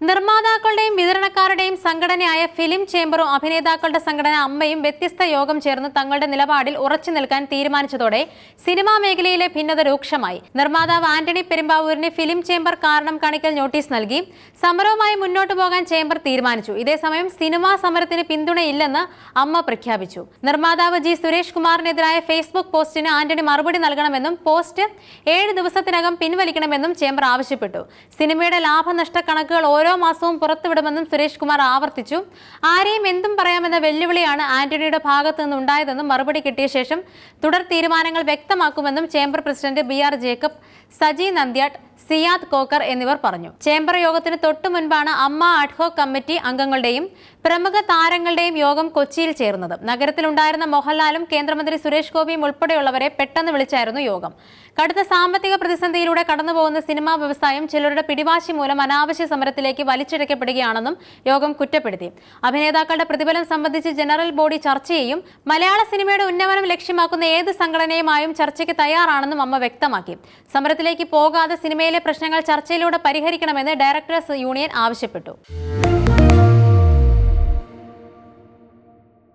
നിർമ്മാതാക്കളുടെയും വിതരണക്കാരുടെയും സംഘടനയായ ഫിലിം ചേംബറും അഭിനേതാക്കളുടെ സംഘടന അമ്മയും വ്യത്യസ്ത യോഗം ചേർന്ന് തങ്ങളുടെ നിലപാടിൽ ഉറച്ചു നിൽക്കാൻ തീരുമാനിച്ചതോടെ സിനിമാ മേഖലയിലെ ഭിന്നത രൂക്ഷമായി. നിർമ്മാതാവ് ആന്റണി പെരുമ്പാവൂരിന് ഫിലിം ചേംബർ കാരണം കാണിക്കൽ നോട്ടീസ് നൽകി. സമരവുമായി മുന്നോട്ടു പോകാൻ ചേംബർ തീരുമാനിച്ചു. ഇതേസമയം സിനിമാ സമരത്തിന് പിന്തുണയില്ലെന്ന് അമ്മ പ്രഖ്യാപിച്ചു. നിർമ്മാതാവ് ജി സുരേഷ് കുമാറിനെതിരായ ഫേസ്ബുക്ക് പോസ്റ്റിന് ആന്റണി മറുപടി നൽകണമെന്നും പോസ്റ്റ് 7 ദിവസത്തിനകം പിൻവലിക്കണമെന്നും ചേംബർ ആവശ്യപ്പെട്ടു. സിനിമയുടെ ലാഭനഷ്ട കണക്കുകൾ ഓരോ മാസവും പുറത്തുവിടുമെന്നും സുരേഷ് കുമാർ ആവർത്തിച്ചു. ആരെയും എന്തും പറയാമെന്ന വെല്ലുവിളിയാണ് ആന്റണിയുടെ ഭാഗത്തു നിന്നുണ്ടായതെന്നും മറുപടി കിട്ടിയ ശേഷം തുടർ തീരുമാനങ്ങൾ വ്യക്തമാക്കുമെന്നും chamber president BR Jacob, Saji Nandyatt, Siyad Kokkar എന്നിവർ പറഞ്ഞു. ചേംബർ യോഗത്തിന് തൊട്ടു മുൻപാണ് അമ്മ അഡ്ഹോക് കമ്മിറ്റി അംഗങ്ങളുടെയും പ്രമുഖ താരങ്ങളുടെയും യോഗം കൊച്ചിയിൽ ചേർന്നത്. നഗരത്തിലുണ്ടായിരുന്ന മോഹൻലാലും കേന്ദ്രമന്ത്രി സുരേഷ് ഗോപിയും ഉൾപ്പെടെയുള്ളവരെ പെട്ടെന്ന് വിളിച്ചായിരുന്നു യോഗം. കടുത്ത സാമ്പത്തിക പ്രതിസന്ധിയിലൂടെ കടന്നുപോകുന്ന സിനിമാ വ്യവസായം ചിലരുടെ പിടിവാശി മൂലം അനാവശ്യ സമരത്തിലേക്ക് വലിച്ചിഴക്കപ്പെടുകയാണെന്നും യോഗം കുറ്റപ്പെടുത്തി. അഭിനേതാക്കളുടെ പ്രതിഫലം സംബന്ധിച്ച് ജനറൽ ബോഡി ചർച്ച ചെയ്യും. മലയാള സിനിമയുടെ ഉന്നമനം ലക്ഷ്യമാക്കുന്ന ഏത് സംഘടനയുമായും ചർച്ചയ്ക്ക് തയ്യാറാണെന്നും അമ്മ വ്യക്തമാക്കി. സമരത്തിലേക്ക് പോകാതെ സിനിമയിലെ പ്രശ്നങ്ങൾ ചർച്ചയിലൂടെ പരിഹരിക്കണമെന്ന് ഡയറക്ടേഴ്സ് യൂണിയൻ ആവശ്യപ്പെട്ടു.